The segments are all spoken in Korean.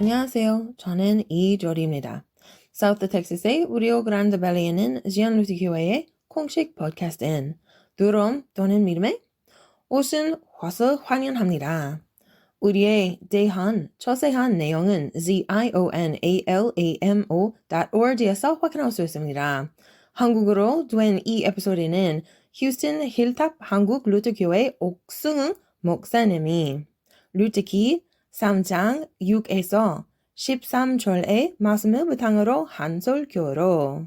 안녕하세요. 저는 이조리입니다. 사우스 텍사스의 리오 그란데 밸리에 있는 지안 루티 교회의 공식 팟캐스트인 두롬 또는 믿음의 오신 와서 환영합니다. 우리의 대한 자세한 내용은 zionalamo.org에서 확인할 수 있습니다. 한국어로 된 이 에피소드는 휴스턴 힐탑 한국 루터교회 옥승 목사님이 루터기 3장 6에서 13절의 말씀을 바탕으로 한솔교로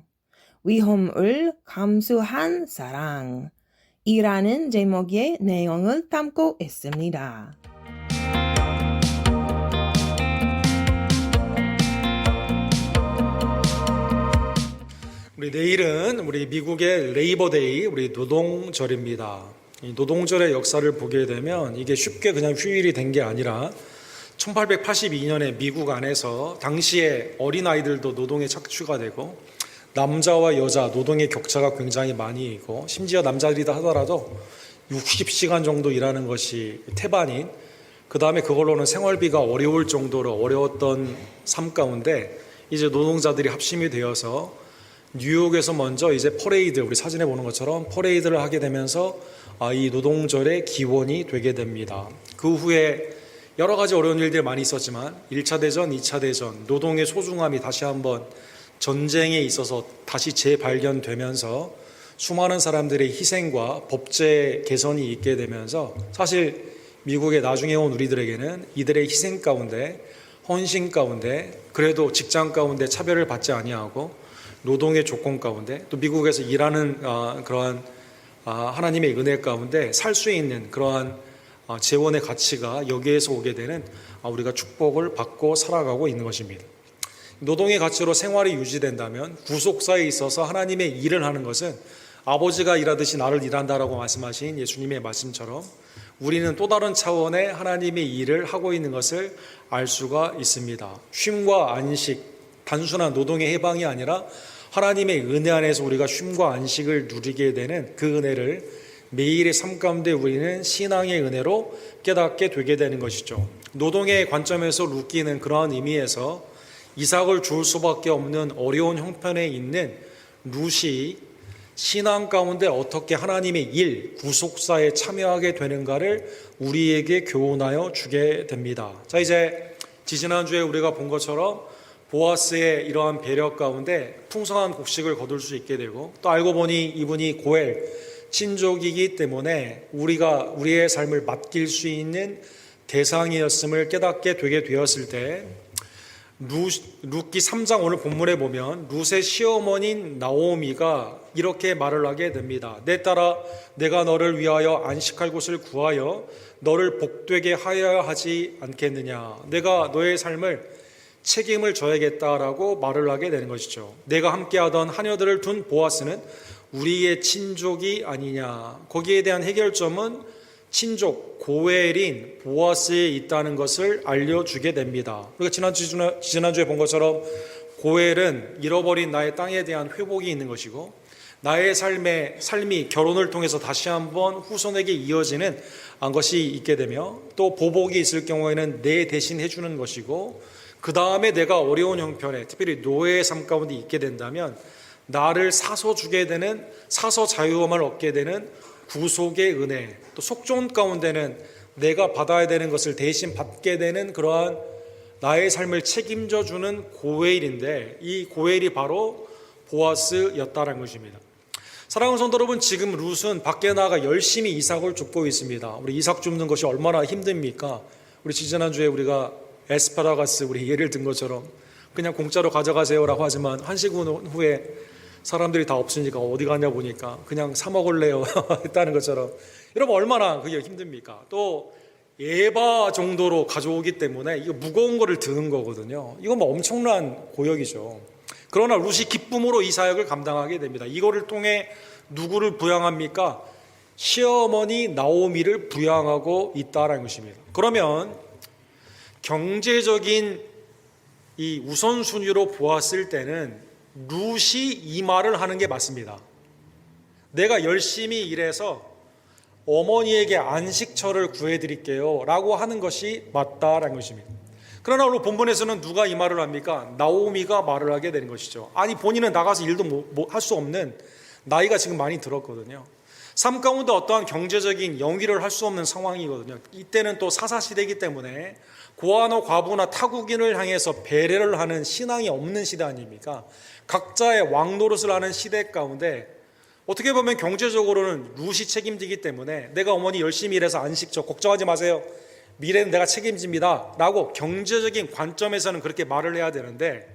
위험을 감수한 사랑 이라는 제목의 내용을 담고 있습니다. 우리 내일은 우리 미국의 레이버데이, 우리 노동절입니다. 이 노동절의 역사를 보게 되면 이게 쉽게 그냥 휴일이 된 게 아니라 1882년에 미국 안에서 당시에 어린아이들도 노동에 착취가 되고 남자와 여자 노동의 격차가 굉장히 많이 있고 심지어 남자들이다 하더라도 60시간 정도 일하는 것이 태반인, 그 다음에 그걸로는 생활비가 어려울 정도로 어려웠던 삶 가운데 이제 노동자들이 합심이 되어서 뉴욕에서 먼저 이제 퍼레이드, 우리 사진에 보는 것처럼 퍼레이드를 하게 되면서 이 노동절의 기원이 되게 됩니다. 그 후에 여러 가지 어려운 일들이 많이 있었지만 1차 대전, 2차 대전, 노동의 소중함이 다시 한번 전쟁에 있어서 다시 재발견되면서 수많은 사람들의 희생과 법제 개선이 있게 되면서 사실 미국에 나중에 온 우리들에게는 이들의 희생 가운데, 헌신 가운데, 그래도 직장 가운데 차별을 받지 아니하고 노동의 조건 가운데 또 미국에서 일하는 그러한 하나님의 은혜 가운데 살 수 있는 그러한 재원의 가치가 여기에서 오게 되는 우리가 축복을 받고 살아가고 있는 것입니다. 노동의 가치로 생활이 유지된다면 구속사에 있어서 하나님의 일을 하는 것은 아버지가 일하듯이 나를 일한다라고 말씀하신 예수님의 말씀처럼 우리는 또 다른 차원의 하나님의 일을 하고 있는 것을 알 수가 있습니다. 쉼과 안식, 단순한 노동의 해방이 아니라 하나님의 은혜 안에서 우리가 쉼과 안식을 누리게 되는 그 은혜를 매일의 삶 가운데 우리는 신앙의 은혜로 깨닫게 되게 되는 것이죠. 노동의 관점에서 루키는 그러한 의미에서 이삭을 줄 수밖에 없는 어려운 형편에 있는 룻이 신앙 가운데 어떻게 하나님의 일, 구속사에 참여하게 되는가를 우리에게 교훈하여 주게 됩니다. 자, 이제 지지난주에 우리가 본 것처럼 보아스의 이러한 배려 가운데 풍성한 곡식을 거둘 수 있게 되고 또 알고 보니 이분이 고엘 친족이기 때문에 우리가 우리의 삶을 맡길 수 있는 대상이었음을 깨닫게 되게 되었을 때 룻기 3장 오늘 본문에 보면 룻의 시어머니인 나오미가 이렇게 말을 하게 됩니다. 내 딸아, 내가 너를 위하여 안식할 곳을 구하여 너를 복되게 하여야 하지 않겠느냐. 내가 너의 삶을 책임을 져야겠다라고 말을 하게 되는 것이죠. 내가 함께하던 하녀들을 둔 보아스는 우리의 친족이 아니냐. 거기에 대한 해결점은 친족, 고엘인 보아스에 있다는 것을 알려주게 됩니다. 우리가 지난주에 본 것처럼 고엘은 잃어버린 나의 땅에 대한 회복이 있는 것이고 나의 삶이 결혼을 통해서 다시 한번 후손에게 이어지는 것이 있게 되며 또 보복이 있을 경우에는 내 대신 해주는 것이고 그 다음에 내가 어려운 형편에 특별히 노예의 삶 가운데 있게 된다면 나를 사서 주게 되는, 사서 자유함을 얻게 되는 구속의 은혜, 또 속전 가운데는 내가 받아야 되는 것을 대신 받게 되는 그러한 나의 삶을 책임져 주는 고엘인데 이 고엘이 바로 보아스였다라는 것입니다. 사랑하는 성도 여러분, 지금 룻은 밖에 나가 열심히 이삭을 줍고 있습니다. 우리 이삭 줍는 것이 얼마나 힘듭니까? 우리 지난주에 우리가 에스파라가스 우리 예를 든 것처럼 그냥 공짜로 가져가세요라고 하지만 한식 후에 사람들이 다 없으니까 어디 가냐 보니까 그냥 사 먹을래요 했다는 것처럼 여러분 얼마나 그게 힘듭니까? 또 에바 정도로 가져오기 때문에 이거 무거운 거를 드는 거거든요. 이건 뭐 엄청난 고역이죠. 그러나 룻이 기쁨으로 이 사역을 감당하게 됩니다. 이거를 통해 누구를 부양합니까? 시어머니 나오미를 부양하고 있다라는 것입니다. 그러면 경제적인 이 우선순위로 보았을 때는 룻이 이 말을 하는 게 맞습니다. 내가 열심히 일해서 어머니에게 안식처를 구해드릴게요 라고 하는 것이 맞다라는 것입니다. 그러나 오늘 본문에서는 누가 이 말을 합니까? 나오미가 말을 하게 되는 것이죠. 아니, 본인은 나가서 일도 할 수 없는 나이가 지금 많이 들었거든요. 삶 가운데 어떠한 경제적인 영위를 할 수 없는 상황이거든요. 이때는 또 사사시대이기 때문에 고아나 과부나 타국인을 향해서 배려를 하는 신앙이 없는 시대 아닙니까? 각자의 왕노릇을 하는 시대 가운데 어떻게 보면 경제적으로는 룻이 책임지기 때문에 내가 어머니 열심히 일해서 안식처 걱정하지 마세요. 미래는 내가 책임집니다. 라고 경제적인 관점에서는 그렇게 말을 해야 되는데,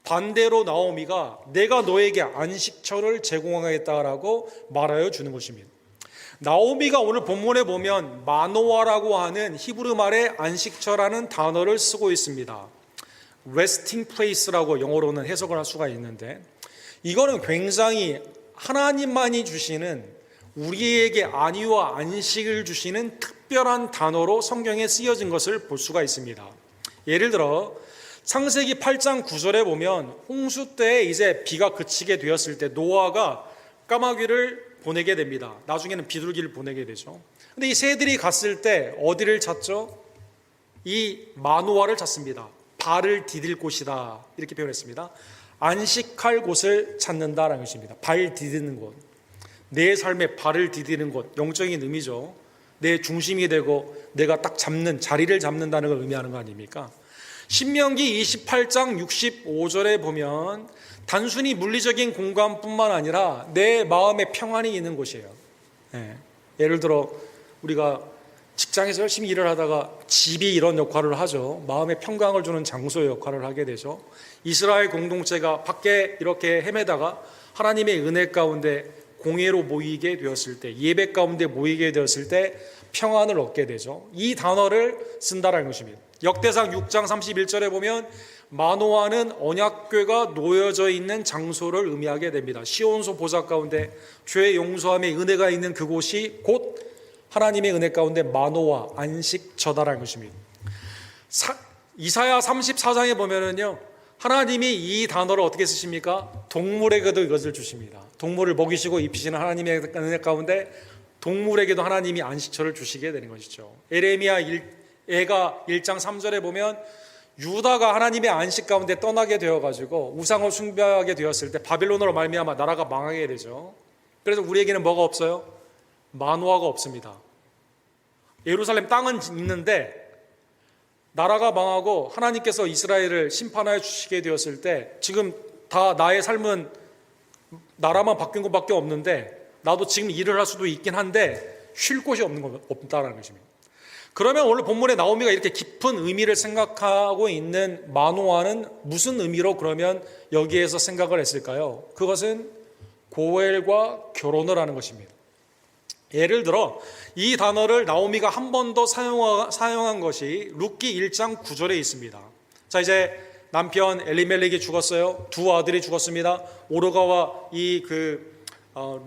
반대로 나오미가 내가 너에게 안식처를 제공하겠다라고 말하여 주는 것입니다. 나오미가 오늘 본문에 보면 마노아라고 하는 히브리 말의 안식처라는 단어를 쓰고 있습니다. resting place라고 영어로는 해석을 할 수가 있는데, 이거는 굉장히 하나님만이 주시는, 우리에게 안위와 안식을 주시는 특별한 단어로 성경에 쓰여진 것을 볼 수가 있습니다. 예를 들어 창세기 8장 9절에 보면 홍수 때 이제 비가 그치게 되었을 때 노아가 까마귀를 보내게 됩니다. 나중에는 비둘기를 보내게 되죠. 근데 이 새들이 갔을 때 어디를 찾죠? 이 마노아를 찾습니다. 발을 디딜 곳이다, 이렇게 표현했습니다. 안식할 곳을 찾는다라는 것입니다. 발 디디는 곳, 내 삶의 발을 디디는 곳, 영적인 의미죠. 내 중심이 되고 내가 딱 잡는, 자리를 잡는다는 걸 의미하는 거 아닙니까? 신명기 28장 65절에 보면 단순히 물리적인 공간뿐만 아니라 내 마음의 평안이 있는 곳이에요. 예를 들어 우리가 직장에서 열심히 일을 하다가 집이 이런 역할을 하죠. 마음의 평강을 주는 장소의 역할을 하게 되죠. 이스라엘 공동체가 밖에 이렇게 헤매다가 하나님의 은혜 가운데 공회로 모이게 되었을 때, 예배 가운데 모이게 되었을 때 평안을 얻게 되죠. 이 단어를 쓴다라는 것입니다. 역대상 6장 31절에 보면 마노아는 언약궤가 놓여져 있는 장소를 의미하게 됩니다. 시온소 보좌 가운데 죄의 용서함의 은혜가 있는 그곳이 곧 하나님의 은혜 가운데 마노아, 안식처다라는 것입니다. 이사야 34장에 보면은요, 하나님이 이 단어를 어떻게 쓰십니까? 동물에게도 이것을 주십니다. 동물을 먹이시고 입히시는 하나님의 은혜 가운데 동물에게도 하나님이 안식처를 주시게 되는 것이죠. 에레미야 애가 1장 3절에 보면 유다가 하나님의 안식 가운데 떠나게 되어가지고 우상을 숭배하게 되었을 때 바빌론으로 말미암아 나라가 망하게 되죠. 그래서 우리에게는 뭐가 없어요? 마노아가 없습니다. 예루살렘 땅은 있는데 나라가 망하고 하나님께서 이스라엘을 심판하여 주시게 되었을 때 지금 다 나의 삶은 나라만 바뀐 것밖에 없는데 나도 지금 일을 할 수도 있긴 한데 쉴 곳이 없다는 것입니다. 그러면 오늘 본문에 나오미가 이렇게 깊은 의미를 생각하고 있는 마노아는 무슨 의미로 그러면 여기에서 생각을 했을까요? 그것은 고엘과 결혼을 하는 것입니다. 예를 들어 이 단어를 나오미가 한 번 더 사용한 것이 룻기 1장 9절에 있습니다. 자, 이제 남편 엘리멜렉이 죽었어요. 두 아들이 죽었습니다. 오르가와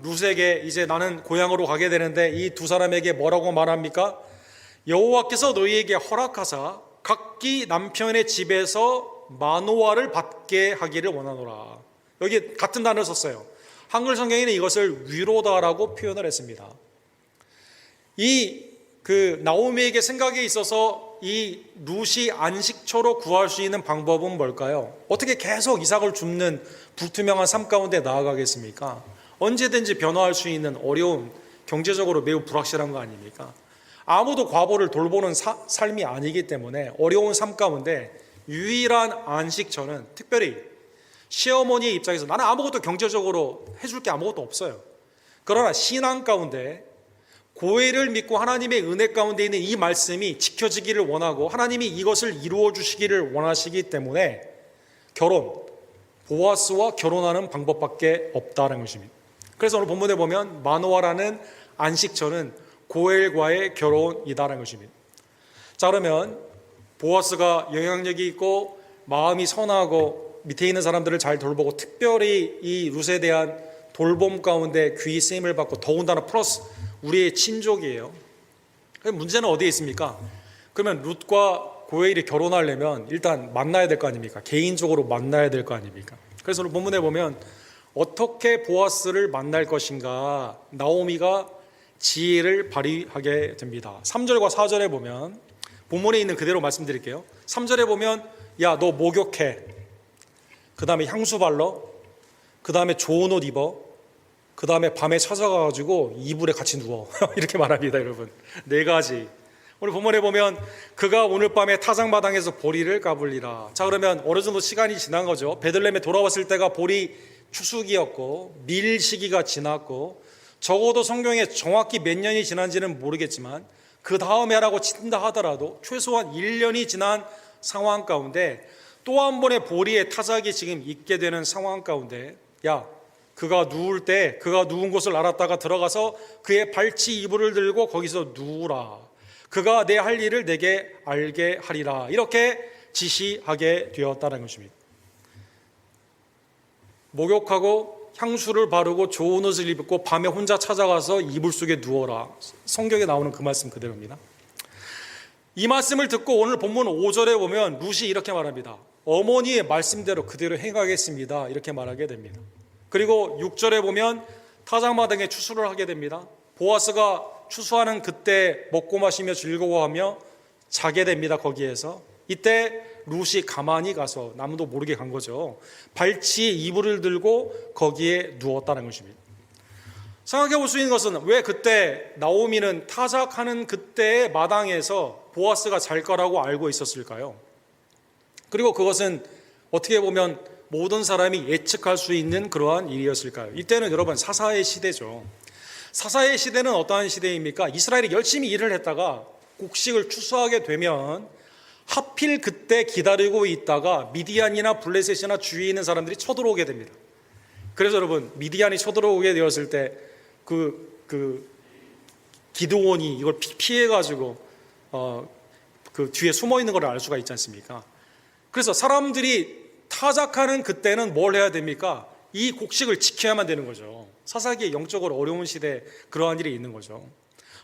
룻에게 이제 나는 고향으로 가게 되는데 이 두 사람에게 뭐라고 말합니까? 여호와께서 너희에게 허락하사 각기 남편의 집에서 마노아를 받게 하기를 원하노라. 여기 같은 단어를 썼어요. 한글 성경에는 이것을 위로다라고 표현을 했습니다. 나오미에게 생각에 있어서 이 룻이 안식처로 구할 수 있는 방법은 뭘까요? 어떻게 계속 이삭을 줍는 불투명한 삶 가운데 나아가겠습니까? 언제든지 변화할 수 있는 어려운, 경제적으로 매우 불확실한 거 아닙니까? 아무도 과부를 돌보는 삶이 아니기 때문에 어려운 삶 가운데 유일한 안식처는 특별히 시어머니의 입장에서 나는 아무것도 경제적으로 해줄 게 아무것도 없어요. 그러나 신앙 가운데 고해를 믿고 하나님의 은혜 가운데 있는 이 말씀이 지켜지기를 원하고 하나님이 이것을 이루어 주시기를 원하시기 때문에 보아스와 결혼하는 방법밖에 없다는 것입니다. 그래서 오늘 본문에 보면 마노아라는 안식처는 고엘과의 결혼이다라는 것입니다. 자, 그러면 보아스가 영향력이 있고 마음이 선하고 밑에 있는 사람들을 잘 돌보고 특별히 이 룻에 대한 돌봄 가운데 귀히 쓰임을 받고 더군다나 플러스 우리의 친족이에요. 문제는 어디에 있습니까? 그러면 룻과 고엘이 결혼하려면 일단 만나야 될 거 아닙니까? 개인적으로 만나야 될 거 아닙니까? 그래서 오늘 본문에 보면 어떻게 보아스를 만날 것인가 나오미가 지혜를 발휘하게 됩니다. 3절과 4절에 보면 본문에 있는 그대로 말씀드릴게요. 3절에 보면 야, 너 목욕해. 그 다음에 향수 발라. 그 다음에 좋은 옷 입어. 그 다음에 밤에 찾아가가지고 이불에 같이 누워. 이렇게 말합니다, 여러분. 4가지. 오늘 본문에 보면 그가 오늘 밤에 타작마당에서 보리를 까불리라. 자, 그러면 어느 정도 시간이 지난 거죠. 베들레헴에 돌아왔을 때가 보리 추수기였고 밀 시기가 지났고, 적어도 성경에 정확히 몇 년이 지난지는 모르겠지만 그 다음 해라고 친다 하더라도 최소한 1년이 지난 상황 가운데 또 한 번의 보리의 타작이 지금 있게 되는 상황 가운데, 야, 그가 누울 때 그가 누운 곳을 알았다가 들어가서 그의 발치 이불을 들고 거기서 누우라. 그가 내 할 일을 내게 알게 하리라. 이렇게 지시하게 되었다는 것입니다. 목욕하고 향수를 바르고 좋은 옷을 입고 밤에 혼자 찾아가서 이불 속에 누워라. 성경에 나오는 그 말씀 그대로입니다. 이 말씀을 듣고 오늘 본문 5절에 보면 룻이 이렇게 말합니다. 어머니의 말씀대로 그대로 행하겠습니다. 이렇게 말하게 됩니다. 그리고 6절에 보면 타작마당에 추수를 하게 됩니다. 보아스가 추수하는 그때 먹고 마시며 즐거워하며 자게 됩니다. 거기에서 이때 룻이 가만히 가서, 남도 모르게 간 거죠, 발치에 이불을 들고 거기에 누웠다는 것입니다. 생각해 볼 수 있는 것은 왜 그때 나오미는 타작하는 그때의 마당에서 보아스가 잘 거라고 알고 있었을까요? 그리고 그것은 어떻게 보면 모든 사람이 예측할 수 있는 그러한 일이었을까요? 이때는 여러분 사사의 시대죠. 사사의 시대는 어떠한 시대입니까? 이스라엘이 열심히 일을 했다가 곡식을 추수하게 되면 하필 그때 기다리고 있다가 미디안이나 블레셋이나 주위에 있는 사람들이 쳐들어오게 됩니다. 그래서 여러분, 미디안이 쳐들어오게 되었을 때 기드온이 이걸 피해가지고 그 뒤에 숨어 있는 걸 알 수가 있지 않습니까? 그래서 사람들이 타작하는 그때는 뭘 해야 됩니까? 이 곡식을 지켜야만 되는 거죠. 사사기에 영적으로 어려운 시대에 그러한 일이 있는 거죠.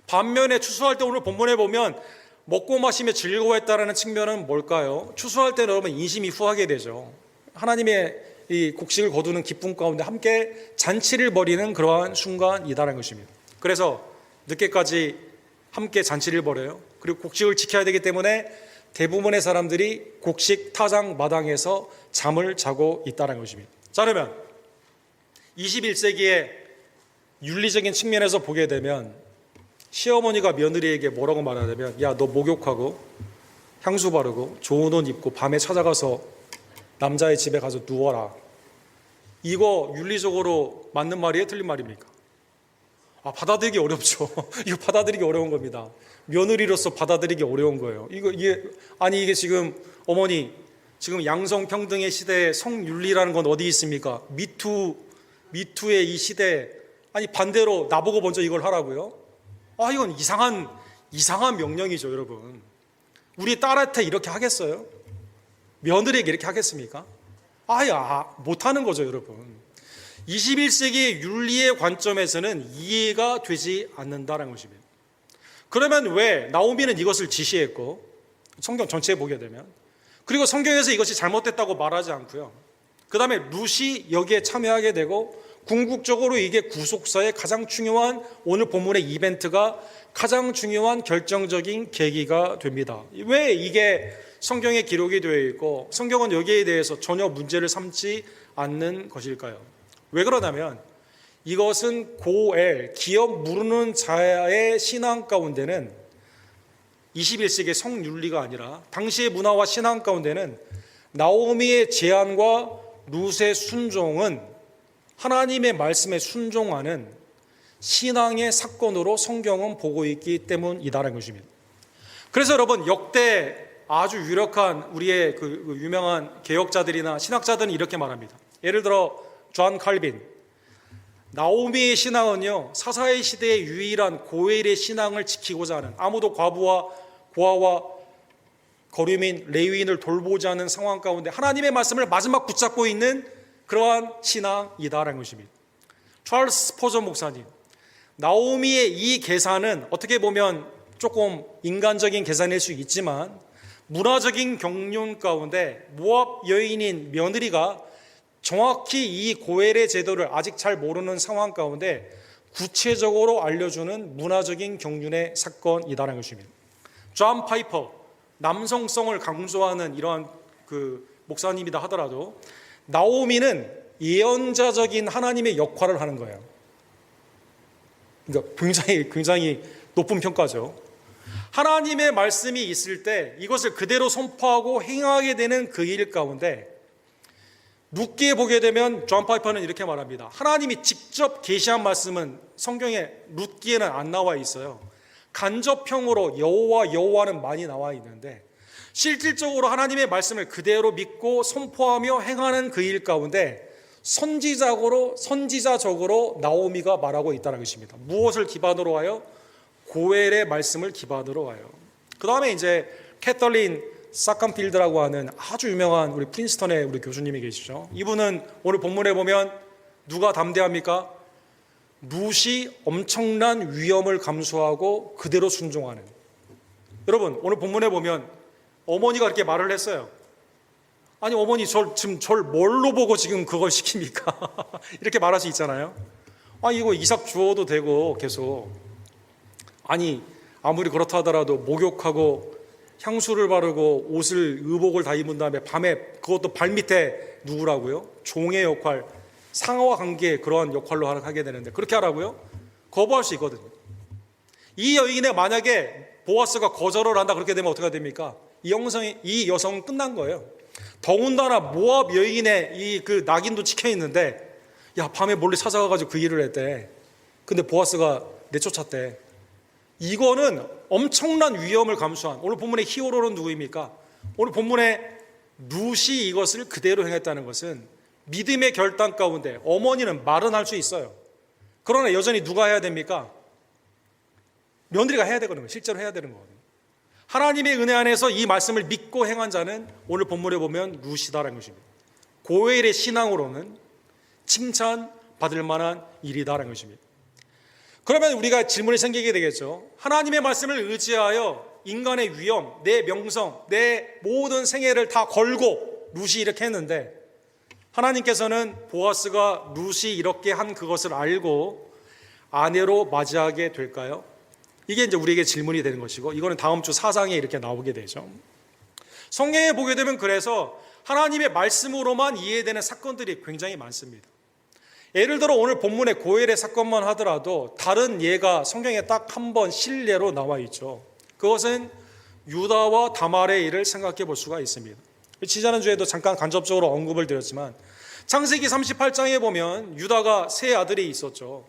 반면에 추수할 때 오늘 본문에 보면 먹고 마시며 즐거워했다라는 측면은 뭘까요? 추수할 때는 여러분 인심이 후하게 되죠. 하나님의 이 곡식을 거두는 기쁨 가운데 함께 잔치를 벌이는 그러한 순간이다라는 것입니다. 그래서 늦게까지 함께 잔치를 벌여요. 그리고 곡식을 지켜야 되기 때문에 대부분의 사람들이 곡식 타작 마당에서 잠을 자고 있다는 것입니다. 자, 그러면 21세기의 윤리적인 측면에서 보게 되면 시어머니가 며느리에게 뭐라고 말하냐면, 야, 너 목욕하고 향수 바르고 좋은 옷 입고 밤에 찾아가서 남자의 집에 가서 누워라. 이거 윤리적으로 맞는 말이에요? 틀린 말입니까? 받아들이기 어렵죠. 이거 받아들이기 어려운 겁니다. 며느리로서 받아들이기 어려운 거예요. 이게 지금 어머니, 지금 양성평등의 시대에 성윤리라는 건 어디 있습니까? 미투의 이 시대에, 아니 반대로 나보고 먼저 이걸 하라고요? 이건 이상한 명령이죠, 여러분. 우리 딸한테 이렇게 하겠어요? 며느리에게 이렇게 하겠습니까? 못하는 거죠, 여러분. 21세기 윤리의 관점에서는 이해가 되지 않는다는 것입니다. 그러면 왜 나오미는 이것을 지시했고, 성경 전체에 보게 되면, 그리고 성경에서 이것이 잘못됐다고 말하지 않고요, 그 다음에 룻이 여기에 참여하게 되고 궁극적으로 이게 구속사의 가장 중요한, 오늘 본문의 이벤트가 가장 중요한 결정적인 계기가 됩니다. 왜 이게 성경에 기록이 되어 있고 성경은 여기에 대해서 전혀 문제를 삼지 않는 것일까요? 왜 그러냐면 이것은 고엘, 기업 무르는 자의 신앙 가운데는 21세기의 성윤리가 아니라 당시의 문화와 신앙 가운데는 나오미의 제안과 룻의 순종은 하나님의 말씀에 순종하는 신앙의 사건으로 성경은 보고 있기 때문이다라는 것입니다. 그래서 여러분, 역대 아주 유력한 우리의 그 유명한 개혁자들이나 신학자들은 이렇게 말합니다. 예를 들어 존 칼빈, 나오미의 신앙은요, 사사의 시대의 유일한 고엘의 신앙을 지키고자 하는, 아무도 고아와 거류민 레위인을 돌보지 않는 상황 가운데 하나님의 말씀을 마지막 붙잡고 있는 그러한 신앙이다라는 것입니다. 찰스 스포전 목사님, 나오미의 이 계산은 어떻게 보면 조금 인간적인 계산일 수 있지만 문화적인 경륜 가운데 모압 여인인 며느리가 정확히 이 고엘의 제도를 아직 잘 모르는 상황 가운데 구체적으로 알려주는 문화적인 경륜의 사건이다라는 것입니다. 존 파이퍼, 남성성을 강조하는 이러한 그 목사님이다 하더라도 나오미는 예언자적인 하나님의 역할을 하는 거예요. 그러니까 굉장히 높은 평가죠. 하나님의 말씀이 있을 때 이것을 그대로 선포하고 행하게 되는 그 일 가운데 룻기에 보게 되면 존 파이퍼는 이렇게 말합니다. 하나님이 직접 계시한 말씀은 성경에 룻기에는 안 나와 있어요. 간접형으로 여호와는 많이 나와 있는데 실질적으로 하나님의 말씀을 그대로 믿고 선포하며 행하는 그 일 가운데 선지자적으로 나오미가 말하고 있다는 것입니다. 무엇을 기반으로 하여? 고엘의 말씀을 기반으로 하여. 그 다음에 이제 캐털린 사캄필드라고 하는 아주 유명한 우리 프린스턴의 우리 교수님이 계시죠. 이분은 오늘 본문에 보면 누가 담대합니까? 룻이 엄청난 위험을 감수하고 그대로 순종하는. 여러분 오늘 본문에 보면 어머니가 이렇게 말을 했어요. 아니 어머니 지금 절 뭘로 보고 지금 그걸 시킵니까? 이렇게 말할 수 있잖아요. 이거 이삭 주어도 되고 계속. 아니 아무리 그렇다 하더라도 목욕하고 향수를 바르고 옷을 의복을 다 입은 다음에 밤에 그것도 발밑에 누구라고요? 종의 역할, 상하와 관계의 그러한 역할로 하게 되는데 그렇게 하라고요? 거부할 수 있거든요. 이 여인에 만약에 보아스가 거절을 한다 그렇게 되면 어떻게 됩니까? 이 여성은 끝난 거예요. 더군다나 모압 여인의 이 그 낙인도 찍혀 있는데 야 밤에 몰래 찾아가가지고 그 일을 했대. 근데 보아스가 내쫓았대. 이거는 엄청난 위험을 감수한. 오늘 본문의 히어로는 누구입니까? 오늘 본문에 룻이 이것을 그대로 행했다는 것은 믿음의 결단 가운데 어머니는 말은 할 수 있어요. 그러나 여전히 누가 해야 됩니까? 며느리가 해야 되거든요. 실제로 해야 되는 거거든요. 하나님의 은혜 안에서 이 말씀을 믿고 행한 자는 오늘 본문에 보면 룻이다라는 것입니다. 고엘의 신앙으로는 칭찬받을 만한 일이다라는 것입니다. 그러면 우리가 질문이 생기게 되겠죠. 하나님의 말씀을 의지하여 인간의 위험, 내 명성, 내 모든 생애를 다 걸고 룻이 이렇게 했는데 하나님께서는 보아스가 룻이 이렇게 한 그것을 알고 아내로 맞이하게 될까요? 이게 이제 우리에게 질문이 되는 것이고 이거는 다음 주 4장에 이렇게 나오게 되죠. 성경에 보게 되면 그래서 하나님의 말씀으로만 이해되는 사건들이 굉장히 많습니다. 예를 들어 오늘 본문의 고엘의 사건만 하더라도 다른 예가 성경에 딱 한 번 실례로 나와 있죠. 그것은 유다와 다말의 일을 생각해 볼 수가 있습니다. 지난주에도 잠깐 간접적으로 언급을 드렸지만 창세기 38장에 보면 유다가 세 아들이 있었죠.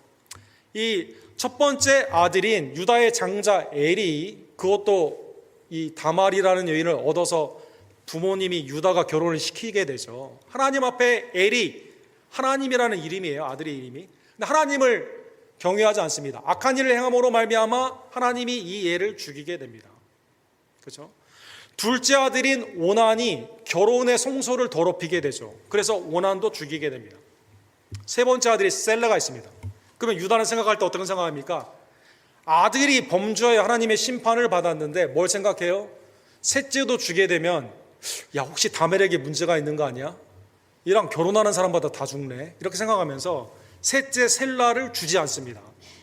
이 첫 번째 아들인 유다의 장자 엘이 그것도 이 다말이라는 여인을 얻어서 부모님이 유다가 결혼을 시키게 되죠. 하나님 앞에 엘이 하나님이라는 이름이에요. 아들의 이름이. 근데 하나님을 경외하지 않습니다. 악한 일을 행함으로 말미암아 하나님이 이 애를 죽이게 됩니다. 그렇죠? 둘째 아들인 오난이 결혼의 성소를 더럽히게 되죠. 그래서 오난도 죽이게 됩니다. 세 번째 아들이 셀라가 있습니다. 그러면 유다는 생각할 때 어떤 생각합니까? 아들이 범죄하여 하나님의 심판을 받았는데 뭘 생각해요? 셋째도 죽게 되면 야 혹시 다멜에게 문제가 있는 거 아니야? 얘랑 결혼하는 사람마다 다 죽네. 이렇게 생각하면서 셋째 셀라를 주지 않습니다.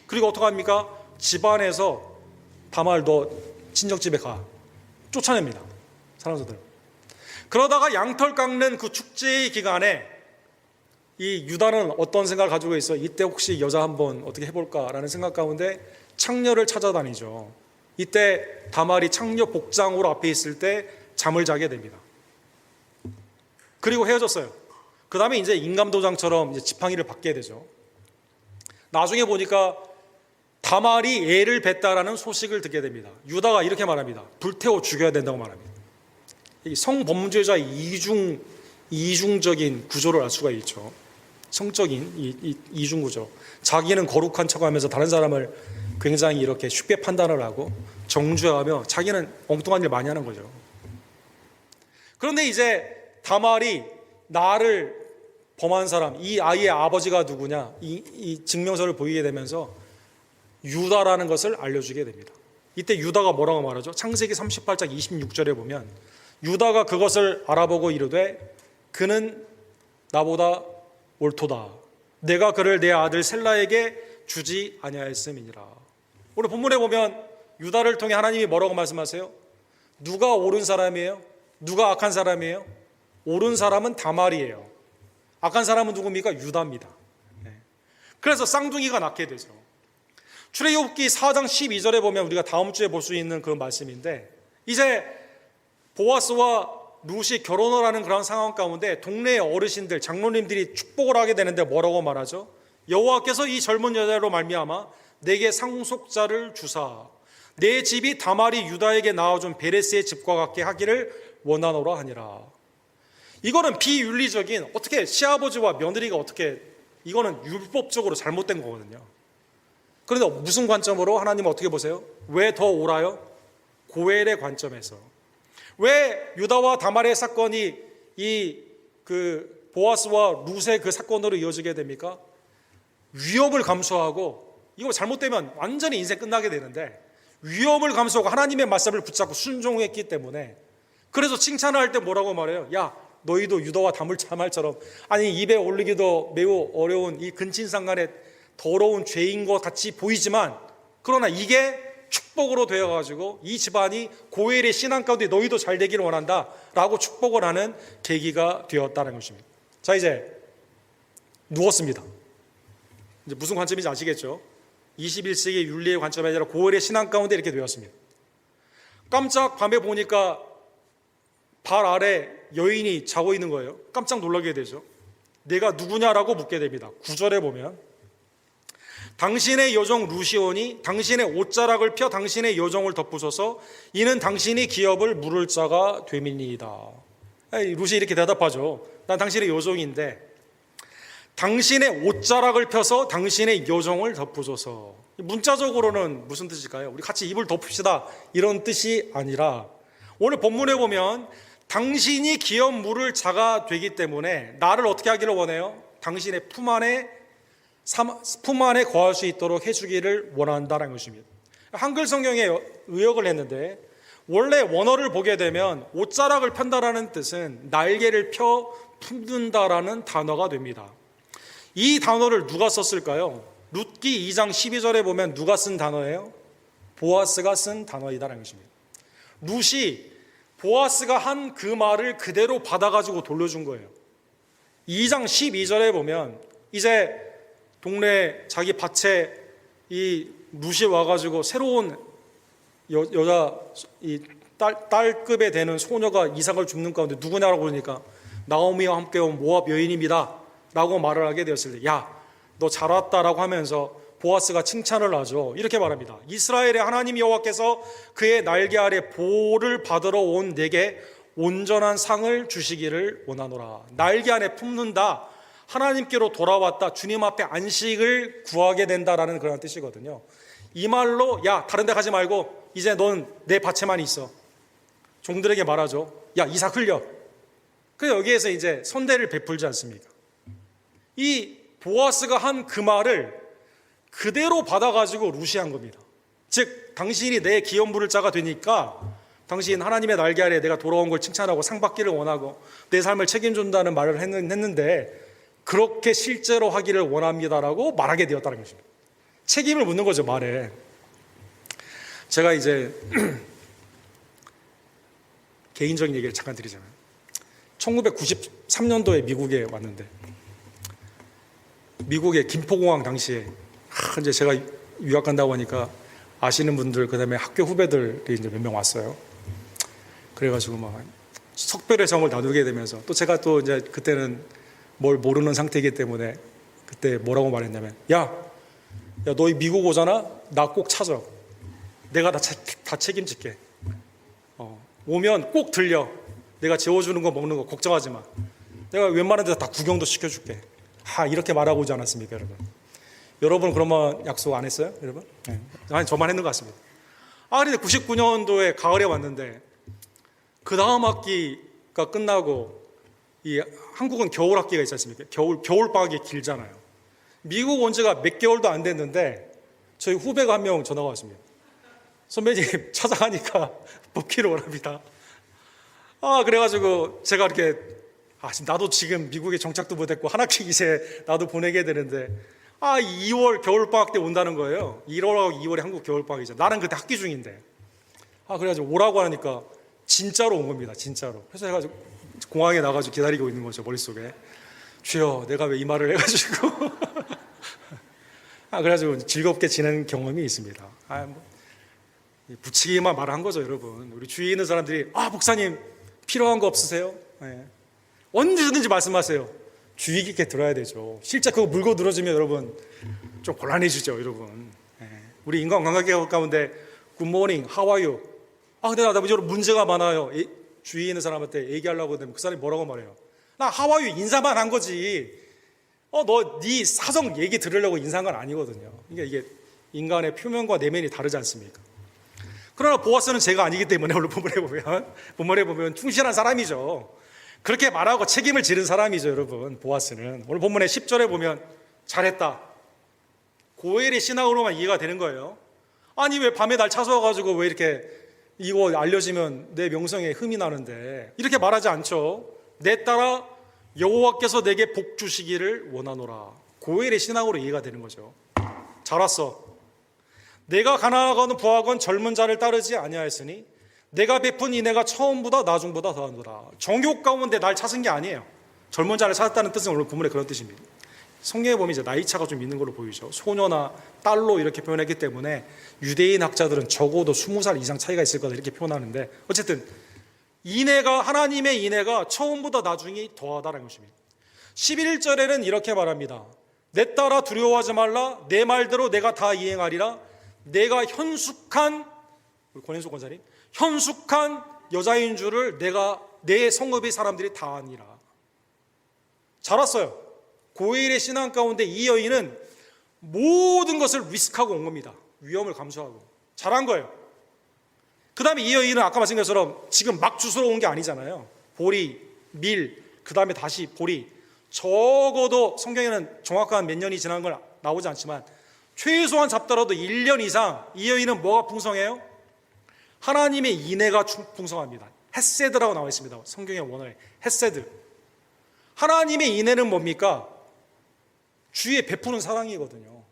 그리고 어떻게 합니까? 집안에서 다말 너 친정집에 가. 쫓아냅니다. 사람들. 그러다가 양털 깎는 그 축제의 기간에 이 유다는 어떤 생각을 가지고 있어? 이때 혹시 여자 한번 어떻게 해볼까라는 생각 가운데 창녀를 찾아다니죠. 이때 다말이 창녀 복장으로 앞에 있을 때 잠을 자게 됩니다. 그리고 헤어졌어요. 그 다음에 이제 인감도장처럼 이제 지팡이를 받게 되죠. 나중에 보니까 다말이 애를 뱄다라는 소식을 듣게 됩니다. 유다가 이렇게 말합니다. 불태워 죽여야 된다고 말합니다. 성범죄자의 이중적인 구조를 알 수가 있죠. 성적인 이중 구조. 자기는 거룩한 척하면서 다른 사람을 굉장히 이렇게 쉽게 판단을 하고 정죄하며 자기는 엉뚱한 일 많이 하는 거죠. 그런데 이제 다말이 나를 범한 사람, 이 아이의 아버지가 누구냐, 이 증명서를 보이게 되면서 유다라는 것을 알려주게 됩니다. 이때 유다가 뭐라고 말하죠? 창세기 38장 26절에 보면 유다가 그것을 알아보고 이르되 그는 나보다 옳도다. 내가 그를 내 아들 셀라에게 주지 아니하였음이니라. 오늘 본문에 보면 유다를 통해 하나님이 뭐라고 말씀하세요? 누가 옳은 사람이에요? 누가 악한 사람이에요? 옳은 사람은 다말이에요. 악한 사람은 누굽니까? 유다입니다. 그래서 쌍둥이가 낳게 되죠. 출애굽기 4장 12절에 보면 우리가 다음 주에 볼 수 있는 그 말씀인데, 이제 보아스와 룻이 결혼을 하는 그런 상황 가운데 동네의 어르신들, 장로님들이 축복을 하게 되는데 뭐라고 말하죠? 여호와께서 이 젊은 여자로 말미암아 내게 상속자를 주사 내 집이 다말이 유다에게 낳아준 베레스의 집과 같게 하기를 원하노라 하니라. 이거는 비윤리적인, 어떻게 시아버지와 며느리가 어떻게, 이거는 율법적으로 잘못된 거거든요. 그런데 무슨 관점으로 하나님은 어떻게 보세요? 왜 더 옳아요? 고엘의 관점에서. 왜 유다와 다말의 사건이 그 보아스와 룻의 그 사건으로 이어지게 됩니까? 위험을 감수하고, 이거 잘못되면 완전히 인생 끝나게 되는데, 위험을 감수하고 하나님의 말씀을 붙잡고 순종했기 때문에. 그래서 칭찬을 할 때 뭐라고 말해요? 야, 너희도 유다와 다말처럼, 아니 입에 올리기도 매우 어려운 이 근친상간의 더러운 죄인 것 같이 보이지만, 그러나 이게 축복으로 되어가지고 이 집안이 고엘의 신앙 가운데 너희도 잘 되기를 원한다 라고 축복을 하는 계기가 되었다는 것입니다. 자, 이제 누웠습니다. 이제 무슨 관점인지 아시겠죠? 21세기 윤리의 관점이 아니라 고엘의 신앙 가운데 이렇게 되었습니다. 깜짝 밤에 보니까 발 아래 여인이 자고 있는 거예요. 깜짝 놀라게 되죠. 내가 누구냐라고 묻게 됩니다. 9절에 보면 당신의 여종 루시온이 당신의 옷자락을 펴 당신의 여종을 덮으소서 이는 당신이 기업을 물을 자가 됨이니이다. 루시 이렇게 대답하죠. 난 당신의 여종인데 당신의 옷자락을 펴서 당신의 여종을 덮으소서. 문자적으로는 무슨 뜻일까요? 우리 같이 입을 덮읍시다 이런 뜻이 아니라, 오늘 본문에 보면 당신이 기업 물을 자가 되기 때문에 나를 어떻게 하기를 원해요? 당신의 품 안에 거할 수 있도록 해주기를 원한다는 것입니다. 한글 성경에 의역을 했는데, 원래 원어를 보게 되면 옷자락을 편다라는 뜻은 날개를 펴 품는다라는 단어가 됩니다. 이 단어를 누가 썼을까요? 룻기 2장 12절에 보면 누가 쓴 단어예요? 보아스가 쓴 단어이다라는 것입니다. 룻이 보아스가 한 그 말을 그대로 받아가지고 돌려준 거예요. 2장 12절에 보면 이제 동네 자기 밭에 이 룻이 와가지고 새로운 여자, 이 딸급에 되는 소녀가 이삭을 줍는 가운데 누구냐라고 그러니까 나오미와 함께 온 모압 여인입니다 라고 말을 하게 되었을 때, 야, 너 잘 왔다라고 하면서 보아스가 칭찬을 하죠. 이렇게 말합니다. 이스라엘의 하나님 여호와께서 그의 날개 아래 보호를 받으러 온 내게 온전한 상을 주시기를 원하노라. 날개 안에 품는다, 하나님께로 돌아왔다, 주님 앞에 안식을 구하게 된다라는 그런 뜻이거든요. 이 말로 야, 다른 데 가지 말고 이제 넌 내 밭에만 있어. 종들에게 말하죠. 야, 이삭 흘려. 그 여기에서 이제 선대를 베풀지 않습니까? 이 보아스가 한 그 말을 그대로 받아가지고 루시한 겁니다. 즉 당신이 내 기업 물을 자가 되니까 당신 하나님의 날개 아래 내가 돌아온 걸 칭찬하고 상 받기를 원하고 내 삶을 책임준다는 말을 했는데, 그렇게 실제로 하기를 원합니다라고 말하게 되었다는 것입니다. 책임을 묻는 거죠, 말에. 제가 이제 개인적인 얘기를 잠깐 드리자면, 1993년도에 미국에 왔는데, 미국의 김포공항 당시에 이제 제가 유학 간다고 하니까 아시는 분들, 그다음에 학교 후배들이 이제 몇 명 왔어요. 그래가지고 막 석별의 정을 나누게 되면서, 또 제가 또 이제 그때는 뭘 모르는 상태이기 때문에 그때 뭐라고 말했냐면, 야, 너희 미국 오잖아? 나 꼭 찾아. 내가 다 책임질게. 오면 꼭 들려. 내가 재워주는 거 먹는 거 걱정하지 마. 내가 웬만한 데서 다 구경도 시켜줄게. 이렇게 말하고 오지 않았습니까, 여러분? 여러분 그러면 약속 안 했어요, 여러분? 네. 아니, 저만 했는 것 같습니다. 근데 99년도에 가을에 왔는데, 그 다음 학기가 끝나고, 이 한국은 겨울 학기가 있지 않습니까? 겨울 방학이 길잖아요. 미국 온 지가 몇 개월도 안 됐는데 저희 후배가 한 명 전화가 왔습니다. 선배님 찾아가니까 뽑기를 원합니다. 그래가지고 제가 이렇게 나도 지금 미국에 정착도 못했고 한 학기 이제 나도 보내게 되는데 2월 겨울방학 때 온다는 거예요. 1월하고 2월에 한국 겨울방학이죠. 나는 그때 학기 중인데 그래가지고 오라고 하니까 진짜로 온 겁니다. 진짜로. 그래서 해가지고 공항에 나가지고 기다리고 있는 거죠. 머릿속에. 주여, 내가 왜 이 말을 해가지고. 그래가지고 즐겁게 지낸 경험이 있습니다. 부치기만 말한 거죠, 여러분. 우리 주위에 있는 사람들이, 목사님, 필요한 거 없으세요? 네. 언제든지 말씀하세요. 주의 깊게 들어야 되죠. 실제 그거 물고 늘어지면 여러분, 좀 곤란해지죠, 여러분. 네. 우리 인간관계 가운데, Good morning, how are you? 근데 나 문제가 많아요. 주위에 있는 사람한테 얘기하려고 하면 그 사람이 뭐라고 말해요? 나 how are you? 인사만 한 거지. 네 사정 얘기 들으려고 인사한 건 아니거든요. 그러니까 이게 인간의 표면과 내면이 다르지 않습니까? 그러나 보아스는 죄가 아니기 때문에 오늘 본문에 보면 충실한 사람이죠. 그렇게 말하고 책임을 지른 사람이죠, 여러분. 보아스는 오늘 본문의 10절에 보면 잘했다. 고엘의 신앙으로만 이해가 되는 거예요. 아니 왜 밤에 날 찾아와가지고 왜 이렇게 이거 알려지면 내 명성에 흠이 나는데 이렇게 말하지 않죠. 내 딸아 여호와께서 내게 복 주시기를 원하노라. 고엘의 신앙으로 이해가 되는 거죠. 잘 왔어. 내가 가난하거든 부하건 젊은 자를 따르지 아니하였으니 내가 베푼 인애가 처음보다 나중보다 더하노라. 정욕 가운데 날 찾은 게 아니에요. 젊은 자를 찾았다는 뜻은 오늘 본문에 그런 뜻입니다. 성경에 보면 이제 나이차가 좀 있는 걸로 보이죠. 소녀나 딸로 이렇게 표현했기 때문에 유대인 학자들은 적어도 20살 이상 차이가 있을 거다 이렇게 표현하는데 어쨌든 인애가 하나님의 인애가 처음보다 나중이 더하다라는 것입니다. 11절에는 이렇게 말합니다. 내 딸아 두려워하지 말라. 내 말대로 내가 다 이행하리라. 내가 현숙한 권현숙 권사님 현숙한 여자인 줄을 내 성읍의 사람들이 다 아니라. 잘 왔어요. 고엘의 신앙 가운데 이 여인은 모든 것을 리스크하고 온 겁니다. 위험을 감수하고 잘한 거예요. 그 다음에 이 여인은 아까 말씀드린 것처럼 지금 막 주스러 온 게 아니잖아요. 보리, 밀, 그 다음에 다시 보리. 적어도 성경에는 정확한 몇 년이 지난 걸 나오지 않지만 최소한 잡더라도 1년 이상 이 여인은 뭐가 풍성해요? 하나님의 인애가 풍성합니다. 헤세드라고 나와 있습니다. 성경의 원어에 헤세드. 하나님의 인애는 뭡니까? 주위에 베푸는 사랑이거든요.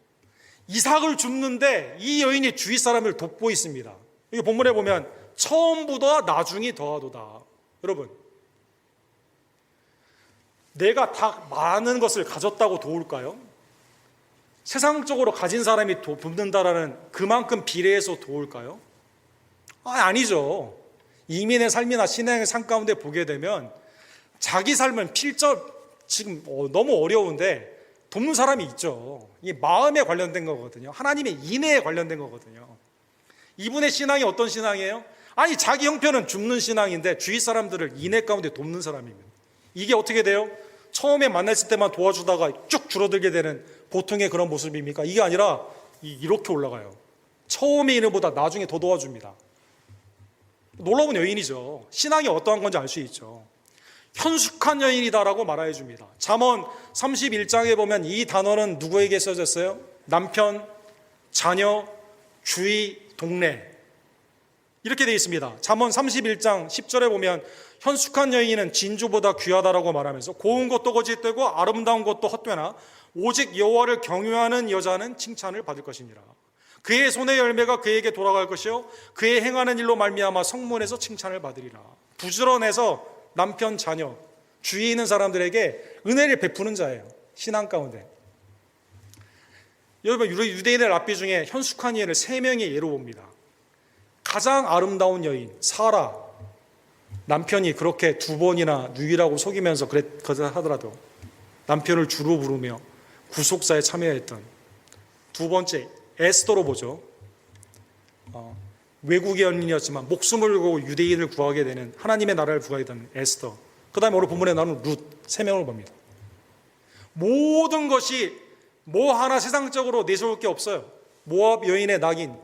이삭을 줍는데 이 여인이 주위 사람을 돕고 있습니다. 여기 본문에 보면 처음보다 나중이 더하도다. 여러분, 내가 다 많은 것을 가졌다고 도울까요? 세상적으로 가진 사람이 돕는다라는 그만큼 비례해서 도울까요? 아니죠. 이민의 삶이나 신앙의 삶 가운데 보게 되면 자기 삶은 지금 너무 어려운데 돕는 사람이 있죠. 이게 마음에 관련된 거거든요. 하나님의 인애에 관련된 거거든요. 이분의 신앙이 어떤 신앙이에요? 자기 형편은 줍는 신앙인데 주위 사람들을 인애 가운데 돕는 사람입니다. 이게 어떻게 돼요? 처음에 만났을 때만 도와주다가 쭉 줄어들게 되는 보통의 그런 모습입니까? 이게 아니라 이렇게 올라가요. 처음에 있는 보다 나중에 더 도와줍니다. 놀라운 여인이죠. 신앙이 어떠한 건지 알 수 있죠. 현숙한 여인이다라고 말해 줍니다. 잠언 31장에 보면 이 단어는 누구에게 써졌어요? 남편, 자녀, 주위, 동네 이렇게 되어 있습니다. 잠언 31장 10절에 보면 현숙한 여인은 진주보다 귀하다라고 말하면서 고운 것도 거짓되고 아름다운 것도 헛되나 오직 여호와를 경외하는 여자는 칭찬을 받을 것이니라. 그의 손의 열매가 그에게 돌아갈 것이요 그의 행하는 일로 말미암아 성문에서 칭찬을 받으리라. 부지런해서 남편, 자녀, 주위에 있는 사람들에게 은혜를 베푸는 자예요. 신앙 가운데. 여러분, 유대인의 랍비 중에 현숙한 여인을 3명의 예로 봅니다. 가장 아름다운 여인 사라. 남편이 그렇게 2번이나 누이라고 속이면서 하더라도 남편을 주로 부르며 구속사에 참여했던. 2번째 에스더로 보죠. 외국의 연인이었지만 목숨을 걸고 유대인을 구하게 되는, 하나님의 나라를 구하게 되는 에스더. 그 다음에 오늘 본문에 나오는 룻, 3명을 봅니다. 모든 것이 뭐 하나 세상적으로 내세울 게 없어요. 모압 여인의 낙인,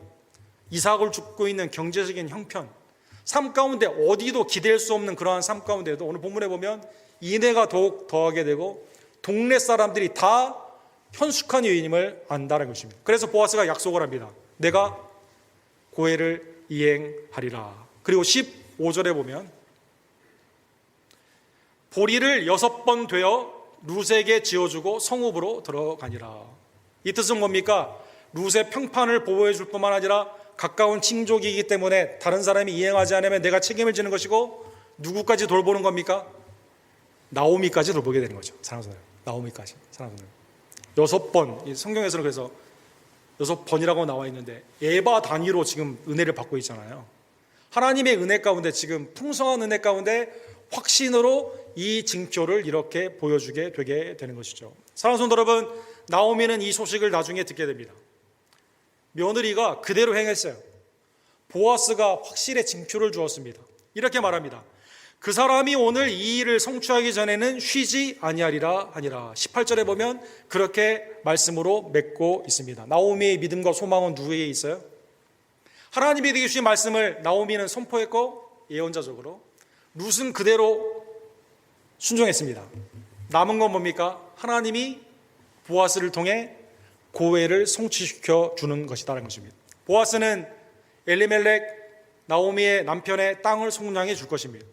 이삭을 줍고 있는 경제적인 형편, 삶 가운데 어디도 기댈 수 없는 그러한 삶 가운데도 오늘 본문에 보면 인애가 더욱 더하게 되고 동네 사람들이 다 현숙한 여인임을 안다는 것입니다. 그래서 보아스가 약속을 합니다. 내가 고엘을 이행하리라. 그리고 15절에 보면 보리를 6번 되어 룻에게 지어주고 성읍으로 들어가니라. 이 뜻은 뭡니까? 룻의 평판을 보호해 줄 뿐만 아니라 가까운 친족이기 때문에 다른 사람이 이행하지 않으면 내가 책임을 지는 것이고, 누구까지 돌보는 겁니까? 나오미까지 돌보게 되는 거죠. 사랑하는 사람, 나오미까지. 사랑하는 사람. 6번, 이 성경에서는 그래서 6번이라고 나와 있는데 에바 단위로 지금 은혜를 받고 있잖아요. 하나님의 은혜 가운데, 지금 풍성한 은혜 가운데 확신으로 이 징표를 이렇게 보여주게 되게 되는 것이죠. 사랑하는 성도 여러분, 나오미는 이 소식을 나중에 듣게 됩니다. 며느리가 그대로 행했어요. 보아스가 확실히 징표를 주었습니다. 이렇게 말합니다. 그 사람이 오늘 이 일을 성취하기 전에는 쉬지 아니하리라 하니라. 18절에 보면 그렇게 말씀으로 맺고 있습니다. 나오미의 믿음과 소망은 누구에게 있어요? 하나님이 되게 주신 말씀을 나오미는 선포했고 예언자적으로, 룻은 그대로 순종했습니다. 남은 건 뭡니까? 하나님이 보아스를 통해 고해를 성취시켜 주는 것이다라는 것입니다. 보아스는 엘리멜렉, 나오미의 남편의 땅을 속량해 줄 것입니다.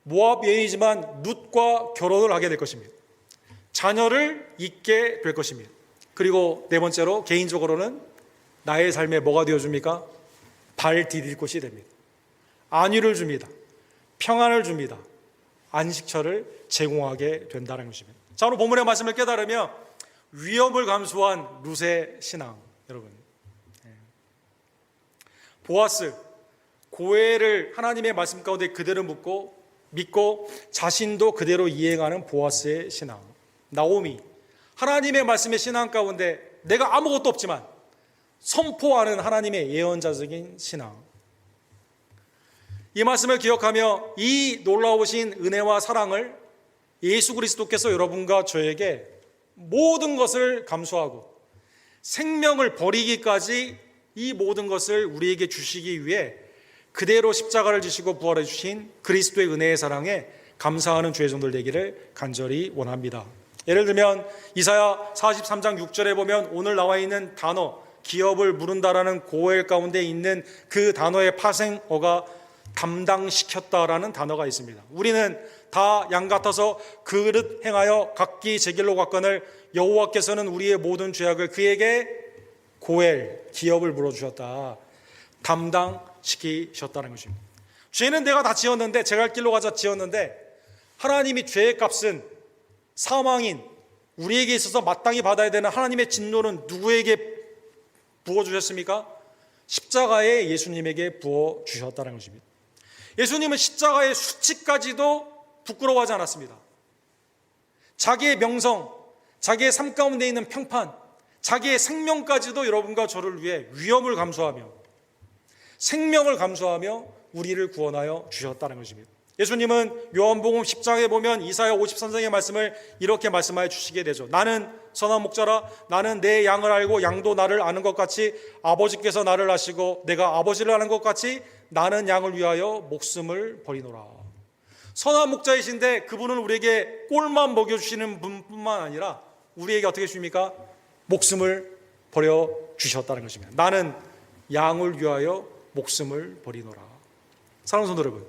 모압 여인이지만 룻과 결혼을 하게 될 것입니다. 자녀를 잊게 될 것입니다. 그리고 네 번째로, 개인적으로는 나의 삶에 뭐가 되어줍니까? 발 디딜 곳이 됩니다. 안위를 줍니다. 평안을 줍니다. 안식처를 제공하게 된다는 것입니다. 자, 오늘 본문의 말씀을 깨달으며 위험을 감수한 룻의 신앙, 여러분. 보아스, 고해를 하나님의 말씀 가운데 그대로 믿고 자신도 그대로 이행하는 보아스의 신앙. 나오미, 하나님의 말씀의 신앙 가운데 내가 아무것도 없지만 선포하는 하나님의 예언자적인 신앙. 이 말씀을 기억하며 이 놀라우신 은혜와 사랑을 예수 그리스도께서 여러분과 저에게 모든 것을 감수하고 생명을 버리기까지 이 모든 것을 우리에게 주시기 위해 그대로 십자가를 지시고 부활해 주신 그리스도의 은혜의 사랑에 감사하는 주의 종들 되기를 간절히 원합니다. 예를 들면 이사야 43장 6절에 보면 오늘 나와 있는 단어, 기업을 물은다라는 고엘 가운데 있는 그 단어의 파생어가 담당시켰다라는 단어가 있습니다. 우리는 다 양 같아서 그릇 행하여 각기 제 길로 갔거늘 여호와께서는 우리의 모든 죄악을 그에게 고엘, 기업을 물어주셨다, 담당시키셨다는 것입니다. 죄는 내가 다 지었는데, 제가 갈 길로 가자 지었는데, 하나님이 죄의 값은 사망인 우리에게 있어서 마땅히 받아야 되는 하나님의 진노는 누구에게 부어주셨습니까? 십자가에 예수님에게 부어주셨다는 것입니다. 예수님은 십자가의 수치까지도 부끄러워하지 않았습니다. 자기의 명성, 자기의 삶 가운데 있는 평판, 자기의 생명까지도 여러분과 저를 위해 위험을 감수하며 생명을 감수하며 우리를 구원하여 주셨다는 것입니다. 예수님은 요한복음 10장에 보면 이사야 53장의 말씀을 이렇게 말씀하여 주시게 되죠. 나는 선한 목자라, 나는 내 양을 알고 양도 나를 아는 것 같이 아버지께서 나를 아시고 내가 아버지를 아는 것 같이 나는 양을 위하여 목숨을 버리노라. 선한 목자이신데 그분은 우리에게 꼴만 먹여주시는 분뿐만 아니라 우리에게 어떻게 주십니까? 목숨을 버려 주셨다는 것입니다. 나는 양을 위하여 목숨을 버리노라. 사랑하는 성도 여러분,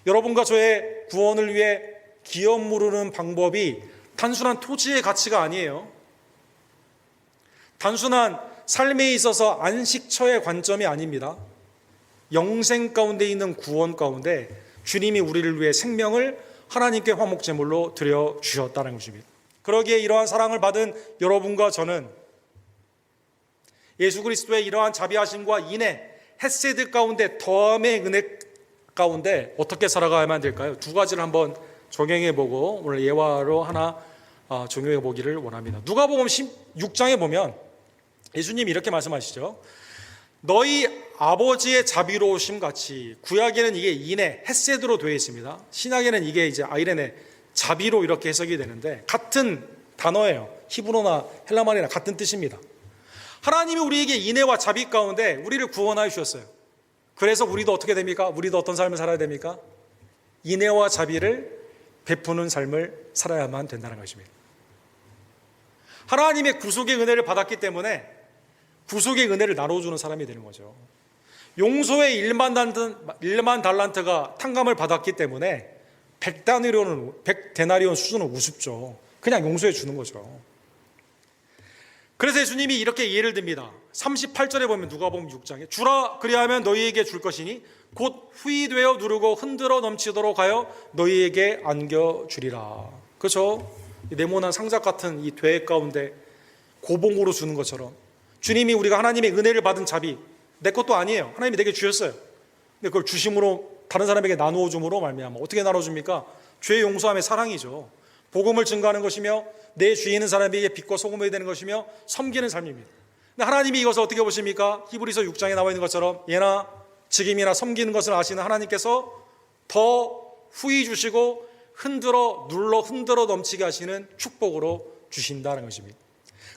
여러분과 저의 구원을 위해 기업 물으는 방법이 단순한 토지의 가치가 아니에요. 단순한 삶에 있어서 안식처의 관점이 아닙니다. 영생 가운데 있는 구원 가운데 주님이 우리를 위해 생명을 하나님께 화목제물로 드려주셨다는 것입니다. 그러기에 이러한 사랑을 받은 여러분과 저는 예수 그리스도의 이러한 자비하심과 인애, 헤세드 가운데 더함의 은혜 가운데 어떻게 살아가야만 될까요? 두 가지를 한번 적용해보고 오늘 예화로 하나 적용해보기를 원합니다. 누가복음 16장에 보면 예수님이 이렇게 말씀하시죠. 너희 아버지의 자비로우심 같이, 구약에는 이게 인애, 헤세드로 되어 있습니다. 신약에는 이게 이제 아이레네, 자비로 이렇게 해석이 되는데 같은 단어예요. 히브리어나 헬라말이나 같은 뜻입니다. 하나님이 우리에게 인애와 자비 가운데 우리를 구원하여 주셨어요. 그래서 우리도 어떻게 됩니까? 우리도 어떤 삶을 살아야 됩니까? 인애와 자비를 베푸는 삶을 살아야만 된다는 것입니다. 하나님의 구속의 은혜를 받았기 때문에 구속의 은혜를 나눠주는 사람이 되는 거죠. 용서의 1만 달란트가 탕감을 받았기 때문에 100데나리온 수준은 우습죠. 그냥 용서해 주는 거죠. 그래서 예수님이 이렇게 예를 듭니다. 38절에 보면 누가복음 6장에 주라 그리하면 너희에게 줄 것이니 곧 후이되어 누르고 흔들어 넘치도록 하여 너희에게 안겨주리라. 그렇죠? 네모난 상자 같은 이 되액 가운데 고봉으로 주는 것처럼 주님이 우리가 하나님의 은혜를 받은 자비, 내 것도 아니에요. 하나님이 내게 주셨어요. 근데 그걸 주심으로 다른 사람에게 나누어 줌으로 말미암아 어떻게 나눠줍니까? 죄 용서함의 사랑이죠. 복음을 증거하는 것이며 내 주위에 있는 사람에게 빛과 소금이 되는 것이며 섬기는 삶입니다. 근데 하나님이 이것을 어떻게 보십니까? 히브리서 6장에 나와 있는 것처럼 예나 지금이나 섬기는 것을 아시는 하나님께서 더 후히 주시고 흔들어 넘치게 하시는 축복으로 주신다는 것입니다.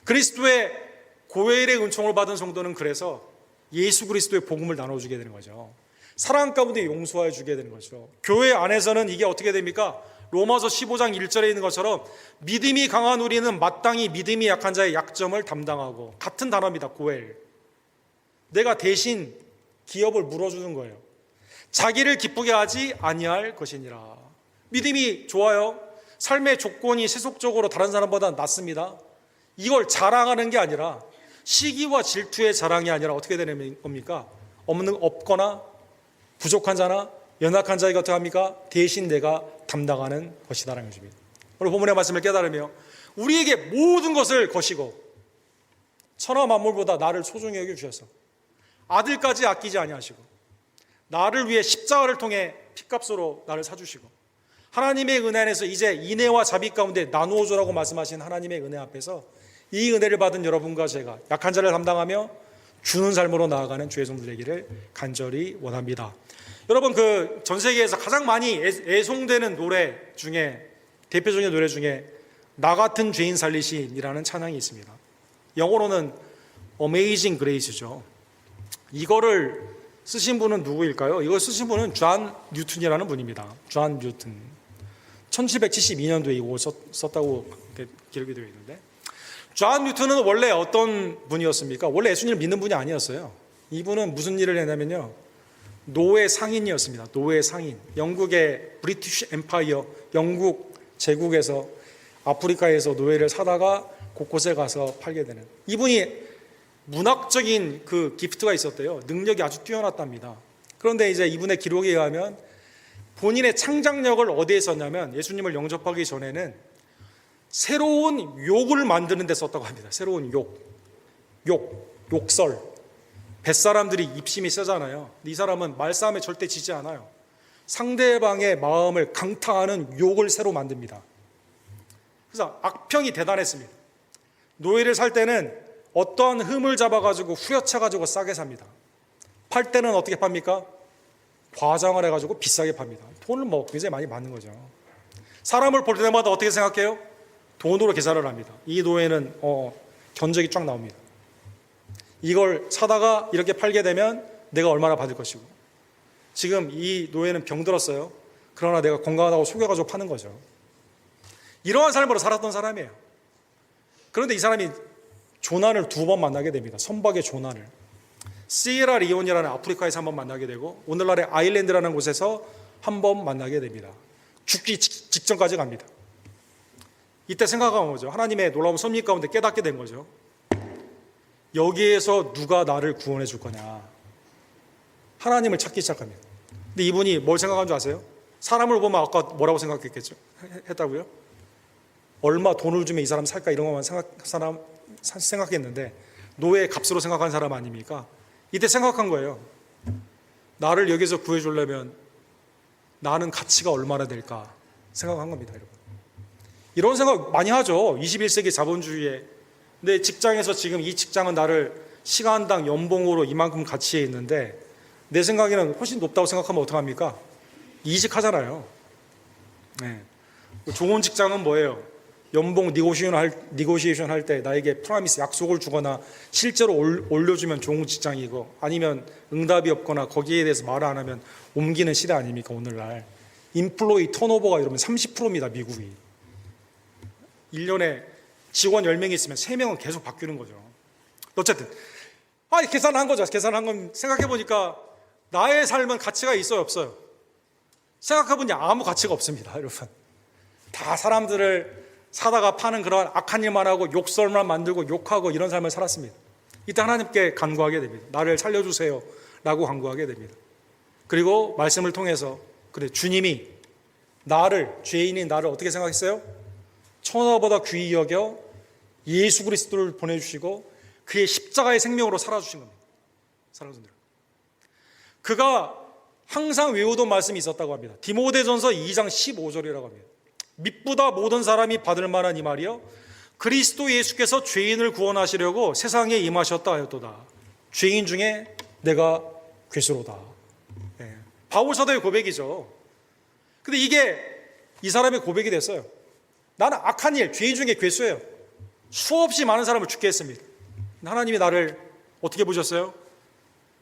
그리스도의 고엘의 은총을 받은 성도는 그래서 예수 그리스도의 복음을 나눠주게 되는 거죠. 사랑 가운데 용서해 주게 되는 거죠. 교회 안에서는 이게 어떻게 됩니까? 로마서 15장 1절에 있는 것처럼 믿음이 강한 우리는 마땅히 믿음이 약한 자의 약점을 담당하고, 같은 단어입니다. 고엘. 내가 대신 기업을 물어주는 거예요. 자기를 기쁘게 하지 아니할 것이니라. 믿음이 좋아요. 삶의 조건이 세속적으로 다른 사람보다 낫습니다. 이걸 자랑하는 게 아니라, 시기와 질투의 자랑이 아니라 어떻게 되는 겁니까? 없거나 부족한 자나 연약한 자에게 어떻게 합니까? 대신 내가 담당하는 것이다라는 것입니다. 오늘 본문의 말씀을 깨달으며 우리에게 모든 것을 거시고 천하 만물보다 나를 소중히 여겨 주셔서 아들까지 아끼지 아니하시고 나를 위해 십자가를 통해 피값으로 나를 사주시고 하나님의 은혜 안에서 이제 인애와 자비 가운데 나누어 주라고 말씀하신 하나님의 은혜 앞에서 이 은혜를 받은 여러분과 제가 약한 자를 담당하며 주는 삶으로 나아가는 주의 종들 되기를 간절히 원합니다. 여러분, 그 전 세계에서 가장 많이 애송되는 노래 중에, 대표적인 노래 중에 나 같은 죄인 살리신이라는 찬양이 있습니다. 영어로는 Amazing Grace죠. 이거를 쓰신 분은 누구일까요? 이걸 쓰신 분은 존 뉴튼이라는 분입니다. 존 뉴튼. 1772년도에 이걸 썼다고 기록이 되어 있는데, 존 뉴튼은 원래 어떤 분이었습니까? 원래 예수님을 믿는 분이 아니었어요. 이분은 무슨 일을 했냐면요, 노예 상인이었습니다. 노예 상인. 영국의 브리티시 엠파이어, 영국 제국에서 아프리카에서 노예를 사다가 곳곳에 가서 팔게 되는, 이분이 문학적인 그 기프트가 있었대요. 능력이 아주 뛰어났답니다. 그런데 이제 이분의 기록에 의하면 본인의 창작력을 어디에 썼냐면, 예수님을 영접하기 전에는 새로운 욕을 만드는 데 썼다고 합니다. 새로운 욕설. 뱃사람들이 입심이 세잖아요. 이 사람은 말싸움에 절대 지지 않아요. 상대방의 마음을 강타하는 욕을 새로 만듭니다. 그래서 악평이 대단했습니다. 노예를 살 때는 어떠한 흠을 잡아가지고 후려쳐가지고 싸게 삽니다. 팔 때는 어떻게 팝니까? 과장을 해가지고 비싸게 팝니다. 돈을 뭐 굉장히 많이 받는 거죠. 사람을 볼 때마다 어떻게 생각해요? 돈으로 계산을 합니다. 이 노예는 견적이 쫙 나옵니다. 이걸 사다가 이렇게 팔게 되면 내가 얼마나 받을 것이고, 지금 이 노예는 병들었어요. 그러나 내가 건강하다고 속여가지고 파는 거죠. 이러한 삶으로 살았던 사람이에요. 그런데 이 사람이 조난을 2번 만나게 됩니다. 선박의 조난을. 시에라 리온이라는 아프리카에서 한번 만나게 되고, 오늘날의 아일랜드라는 곳에서 한번 만나게 됩니다. 죽기 직전까지 갑니다. 이때 생각한 거죠. 하나님의 놀라운 섭리 가운데 깨닫게 된 거죠. 여기에서 누가 나를 구원해 줄 거냐. 하나님을 찾기 시작합니다. 근데 이분이 뭘 생각한 줄 아세요? 사람을 보면 아까 뭐라고 생각했겠죠? 했다고요? 얼마 돈을 주면 이 사람 살까, 이런 것만 생각했는데 노예 값으로 생각한 사람 아닙니까? 이때 생각한 거예요. 나를 여기서 구해주려면 나는 가치가 얼마나 될까 생각한 겁니다. 여러분, 이런 생각 많이 하죠. 21세기 자본주의에. 내 직장에서 지금 이 직장은 나를 시간당 연봉으로 이만큼 가치에 있는데 내 생각에는 훨씬 높다고 생각하면 어떡합니까? 이직하잖아요. 네. 좋은 직장은 뭐예요? 연봉 니고시에이션 할 때 나에게 프라미스 약속을 주거나 실제로 올려주면 좋은 직장이고, 아니면 응답이 없거나 거기에 대해서 말을 안 하면 옮기는 시대 아닙니까? 오늘날 인플로이 턴오버가 이러면 30%입니다. 미국이 1년에 직원 10명이 있으면 3명은 계속 바뀌는 거죠. 어쨌든 계산한 거죠. 계산한 건 생각해보니까 나의 삶은 가치가 있어요, 없어요? 생각해보니 아무 가치가 없습니다. 여러분, 다 사람들을 사다가 파는 그런 악한 일만 하고 욕설만 만들고 욕하고 이런 삶을 살았습니다. 이때 하나님께 간구하게 됩니다. 나를 살려주세요 라고 간구하게 됩니다. 그리고 말씀을 통해서 그래 주님이 죄인인 나를 어떻게 생각했어요? 천하보다 귀히 여겨 예수 그리스도를 보내주시고 그의 십자가의 생명으로 살아주신 겁니다. 사랑하는 분들, 그가 항상 외우던 말씀이 있었다고 합니다. 디모데전서 2장 15절이라고 합니다. 믿보다 모든 사람이 받을 만한 이 말이요 그리스도 예수께서 죄인을 구원하시려고 세상에 임하셨다 하였도다. 죄인 중에 내가 괴수로다. 네. 바울 사도의 고백이죠. 근데 이게 이 사람의 고백이 됐어요. 나는 악한 일, 죄인 중에 괴수예요. 수없이 많은 사람을 죽게 했습니다. 하나님이 나를 어떻게 보셨어요?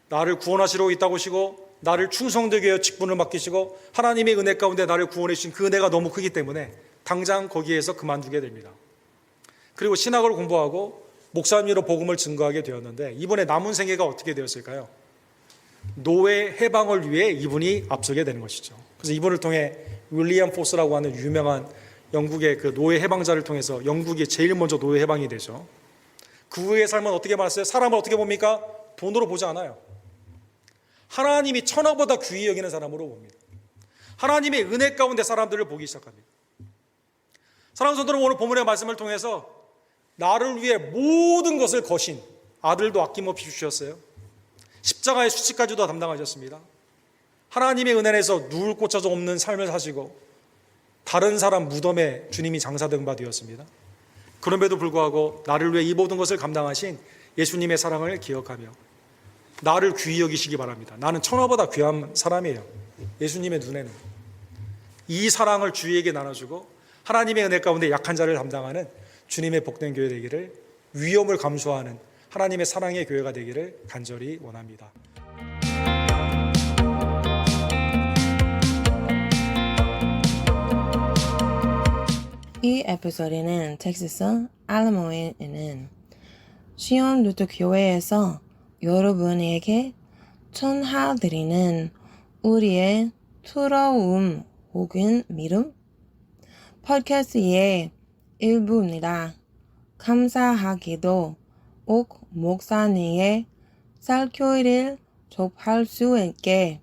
나를 구원하시러 있다고 하시고 나를 충성되게 하여 직분을 맡기시고 하나님의 은혜 가운데 나를 구원해 주신 그 은혜가 너무 크기 때문에 당장 거기에서 그만두게 됩니다. 그리고 신학을 공부하고 목사님으로 복음을 증거하게 되었는데 이번에 남은 생애가 어떻게 되었을까요? 노예 해방을 위해 이분이 앞서게 되는 것이죠. 그래서 이분을 통해 윌리엄 포스라고 하는 유명한 영국의 그 노예 해방자를 통해서 영국이 제일 먼저 노예 해방이 되죠. 그 후의 삶은 어떻게 말했어요? 사람을 어떻게 봅니까? 돈으로 보지 않아요. 하나님이 천하보다 귀히 여기는 사람으로 봅니다. 하나님의 은혜 가운데 사람들을 보기 시작합니다. 사랑하는 성도는 오늘 본문의 말씀을 통해서 나를 위해 모든 것을 거신 아들도 아낌없이 주셨어요. 십자가의 수치까지도 담당하셨습니다. 하나님의 은혜 안에서 누울 곳자도 없는 삶을 사시고 다른 사람 무덤에 주님이 장사된 바 되었습니다. 그럼에도 불구하고 나를 위해 이 모든 것을 감당하신 예수님의 사랑을 기억하며 나를 귀히 여기시기 바랍니다. 나는 천하보다 귀한 사람이에요. 예수님의 눈에는. 이 사랑을 주위에게 나눠주고 하나님의 은혜 가운데 약한 자를 담당하는 주님의 복된 교회 되기를, 위험을 감수하는 하나님의 사랑의 교회가 되기를 간절히 원합니다. 이 에피소드는 텍사스 알라모에 있는 시온 루터 교회에서 여러분에게 전해드리는 우리의 두려움 혹은 믿음 팟캐스트의 일부입니다. 감사하게도 옥 목사님의 설교를 접할 수 있게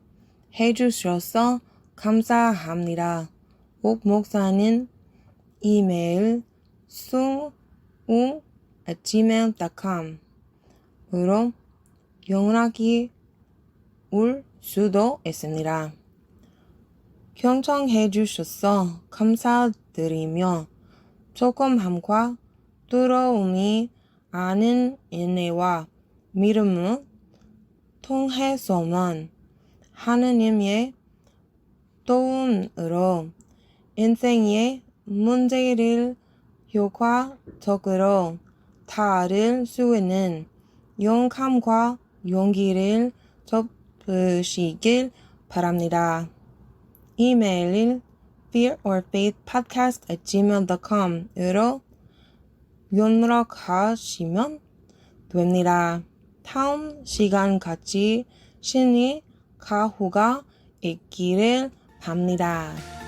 해주셔서 감사합니다. 옥 목사님 이메일 sung@gmail.com으로 연락이 올 수도 있습니다. 경청해 주셔서 감사드리며 조금함과 두려움이 아닌 인내와 믿음을 통해서만 하느님의 도움으로 인생의 문제를 효과적으로 다룰 수 있는勇감과 용기를 접으시길 바랍니다. 이메일은 fearorfaithpodcast@gmail.com으로 연락하시면 됩니다. 다음 시간까지 신의 가호가 있기를 바랍니다.